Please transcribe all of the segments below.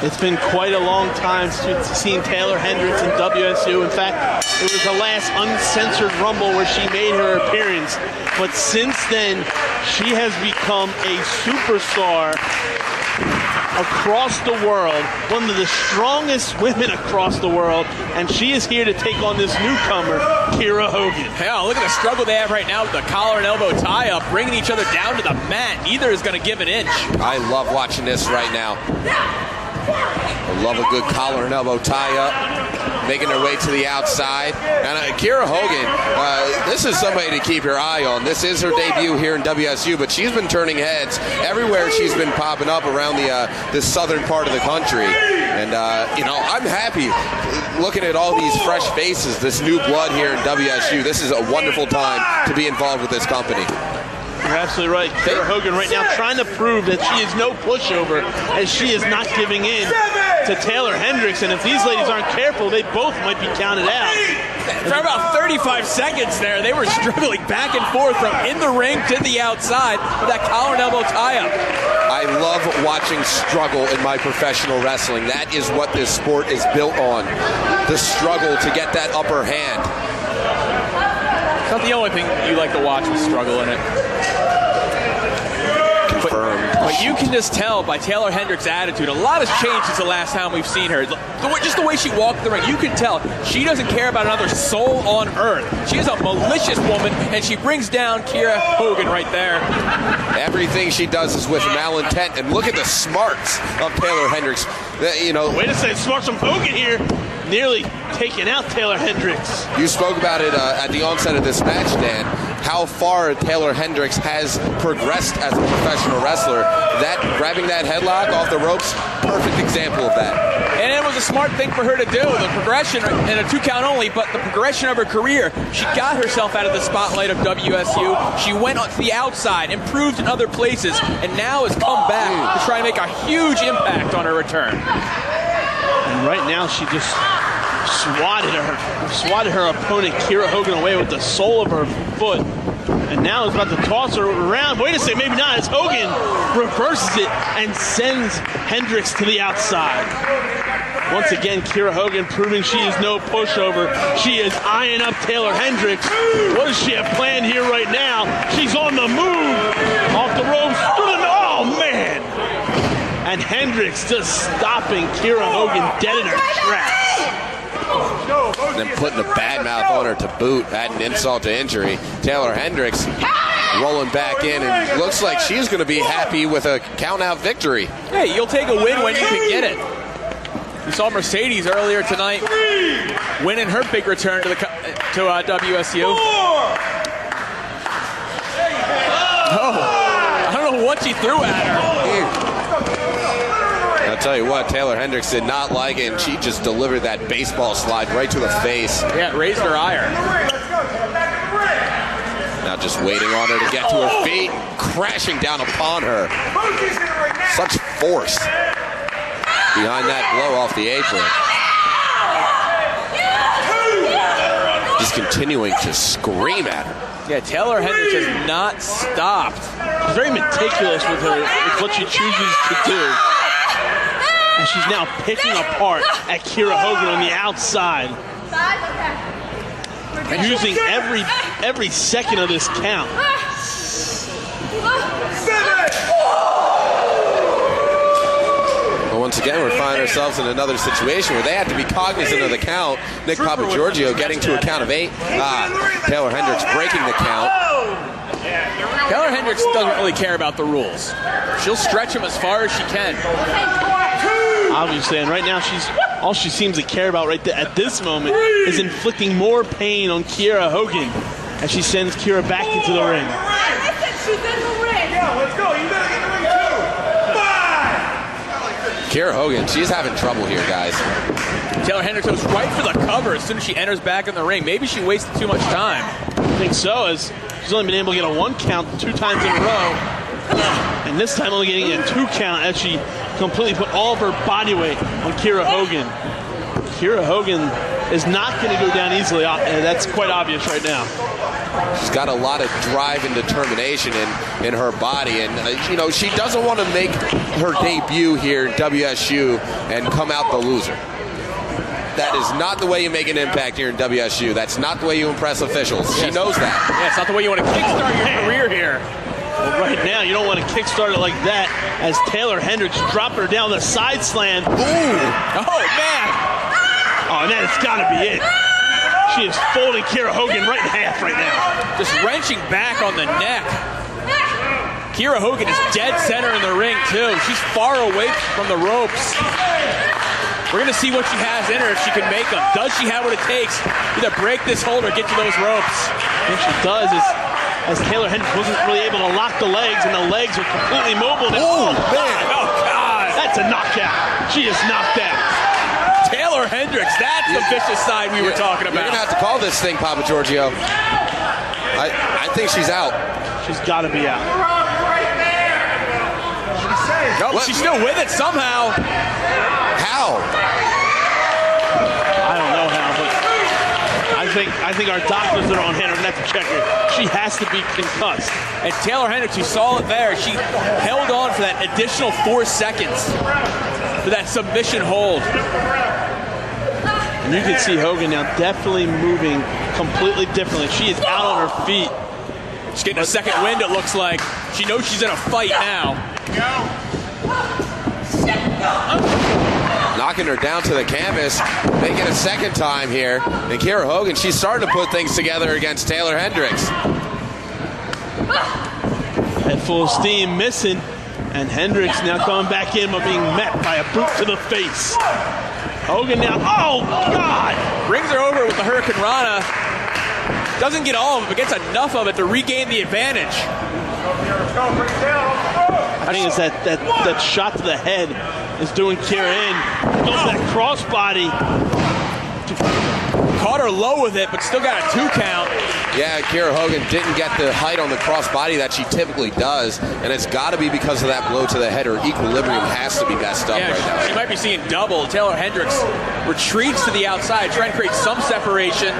It's been quite a long time since seeing Taeler Hendrix in WSU. In fact, it was the last uncensored Rumble where she made her appearance. But since then, she has become a superstar across the world, one of the strongest women across the world, and she is here to take on this newcomer, Kiera Hogan. Yeah, look at the struggle they have right now with the collar and elbow tie-up, bringing each other down to the mat. Neither is going to give an inch. I love watching this right now. I love a good collar and elbow tie-up, making her way to the outside. And Kiera Hogan, this is somebody to keep your eye on. This is her debut here in WSU, but she's been turning heads everywhere she's been popping up around the southern part of the country. And, I'm happy looking at all these fresh faces, this new blood here in WSU. This is a wonderful time to be involved with this company. You're absolutely right. Kiera Hogan right now trying to prove that she is no pushover, as she is not giving in to Taeler Hendrix. And if these ladies aren't careful, they both might be counted out. For about 35 seconds there, they were struggling back and forth from in the ring to the outside with that collar and elbow tie-up. I love watching struggle in my professional wrestling. That is what this sport is built on. The struggle to get that upper hand. It's not the only thing you like to watch with struggle in it. But you can just tell by Taeler Hendrix's attitude, a lot has changed since the last time we've seen her. Just the way she walked the ring, you can tell she doesn't care about another soul on earth. She is a malicious woman, and she brings down Kiera Hogan right there. Everything she does is with malintent, and look at the smarts of Taeler Hendrix. Wait a second, smarts from Hogan here, nearly taking out Taeler Hendrix. You spoke about it at the onset of this match, Dan, how far Taeler Hendrix has progressed as a professional wrestler. That grabbing that headlock off the ropes, perfect example of that. And it was a smart thing for her to do, the progression, and a 2 count only, but the progression of her career. She got herself out of the spotlight of WSU. She went to the outside, improved in other places, and now has come back to try and make a huge impact on her return. And right now she just swatted her opponent Kiera Hogan away with the sole of her foot, and now is about to toss her around. Wait a second, maybe not, as Hogan reverses it and sends Hendrix to the outside. Once again, Kiera Hogan proving she is no pushover. She is eyeing up Taeler Hendrix. What does she have planned here right now? She's on the move, off the ropes, oh man! And Hendrix just stopping Kiera Hogan dead in her tracks. And then putting a bad mouth on her to boot, adding insult to injury. Taeler Hendrix rolling back in, and looks like she's going to be happy with a count-out victory. Hey, you'll take a win when you can get it. We saw Mercedes earlier tonight winning her big return to WSU. I don't know what she threw at her. I'll tell you what, Taeler Hendrix did not like it, and she just delivered that baseball slide right to the face. Yeah, raised her ire. Now just waiting on her to get to her feet, crashing down upon her. Such force behind that blow off the apron. Just continuing to scream at her. Yeah, Taeler Hendrix has not stopped. She's very meticulous with what she chooses to do. And she's now picking apart at Kiera Hogan on the outside. Using every second of this count. Well, once again, we're finding ourselves in another situation where they have to be cognizant of the count. Nick Papagiorgio getting to a count of 8. Taeler Hendrix breaking the count. Taeler Hendrix doesn't really care about the rules. She'll stretch him as far as she can. Obviously, and right now all she seems to care about right there at this moment is inflicting more pain on Kiera Hogan as she sends Kiera back into the ring. Kiera Hogan, she's having trouble here, guys. Taeler Hendrix goes right for the cover as soon as she enters back in the ring. Maybe she wasted too much time. I think so, as she's only been able to get a 1 count 2 times in a row. And this time only getting a 2 count as she completely put all of her body weight on Kiera Hogan. Kiera Hogan is not going to go down easily. That's quite obvious right now. She's got a lot of drive and determination in her body, and you know, she doesn't want to make her debut here in WSU and come out the loser. That is not the way you make an impact here in WSU. That's not the way you impress officials. She knows that. Yeah, it's not the way you want to kickstart your career here. Well, right now, you don't want to kickstart it like that as Taeler Hendrix dropped her down the side slam. Ooh! Oh, man! Oh, and that's got to be it. She is folding Kiera Hogan right in half right now. Just wrenching back on the neck. Kiera Hogan is dead center in the ring, too. She's far away from the ropes. We're going to see what she has in her if she can make them. Does she have what it takes to either break this hold or get to those ropes? What she does is, as Taeler Hendrix wasn't really able to lock the legs, and the legs are completely mobile. Oh, man. Oh, God. That's a knockout. She is knocked out. Taeler Hendrix, that's the vicious side we were talking about. You're going to have to call this thing, Papa Giorgio. I think she's out. She's got to be out. No, she's still with it somehow. How? I don't know how, but I think our doctors that are on hand are going to have to check her. She has to be concussed. And Taeler Hendrix, you saw it there. She held on for that additional 4 seconds for that submission hold. And you can see Hogan now definitely moving completely differently. She is out on her feet. She's getting a second wind, it looks like. She knows she's in a fight now. Knocking her down to the canvas, making a second time here. And Kiera Hogan, she's starting to put things together against Taeler Hendrix. Head full of steam, missing. And Hendrix now coming back in, but being met by a boot to the face. Hogan now, oh, God! Brings her over with the Hurricane Rana. Doesn't get all of it, but gets enough of it to regain the advantage. I think it's that shot to the head is doing Kiera in. Goes to that crossbody. Caught her low with it, but still got a 2 count. Yeah, Kiera Hogan didn't get the height on the crossbody that she typically does, and it's got to be because of that blow to the head. Her equilibrium has to be messed up right now. She might be seeing double. Taeler Hendrix retreats to the outside, trying to create some separation.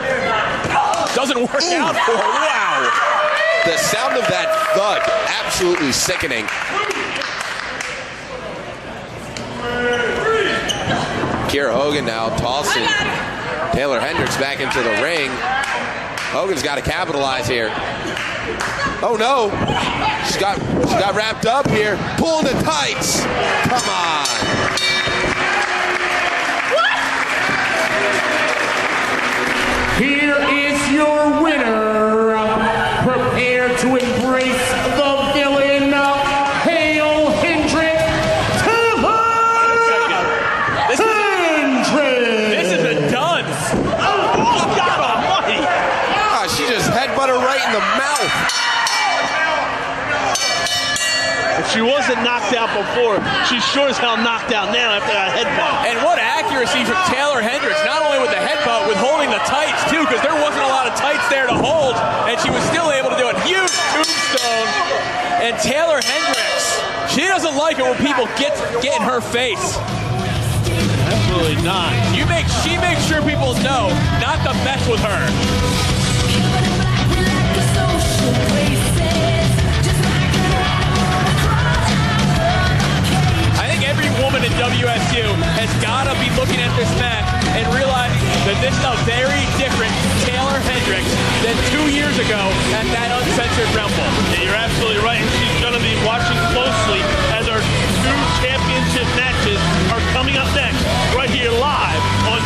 Doesn't work out for her. Wow! The sound of that thud, absolutely sickening. Kiera Hogan now tossing Taeler Hendrix back into the ring. Hogan's got to capitalize here. Oh no, she got wrapped up here. Pulling the tights. Come on. Here is your winner. Prepare to embrace the villain. Hail Hendrix. This is a dud. Oh, God almighty! She just headbutted her right in the mouth. If she wasn't knocked out before, she's sure as hell knocked out now after that headbutt. And what accuracy from Taeler Hendrix, not only with the headbutt, with holding the tights too, because there wasn't a lot of tights there to hold, and she was still able to do it. Huge tombstone. And Taeler Hendrix, she doesn't like it when people get in her face. Absolutely not. She makes sure people know not to mess with her. I think every woman in WSU has got to be looking at this match and realizing that this is a very different Taeler Hendrix than 2 years ago at that uncensored Rumble. Yeah, you're absolutely right, and she's going to be watching closely as our 2 championship matches are coming up next, right here live on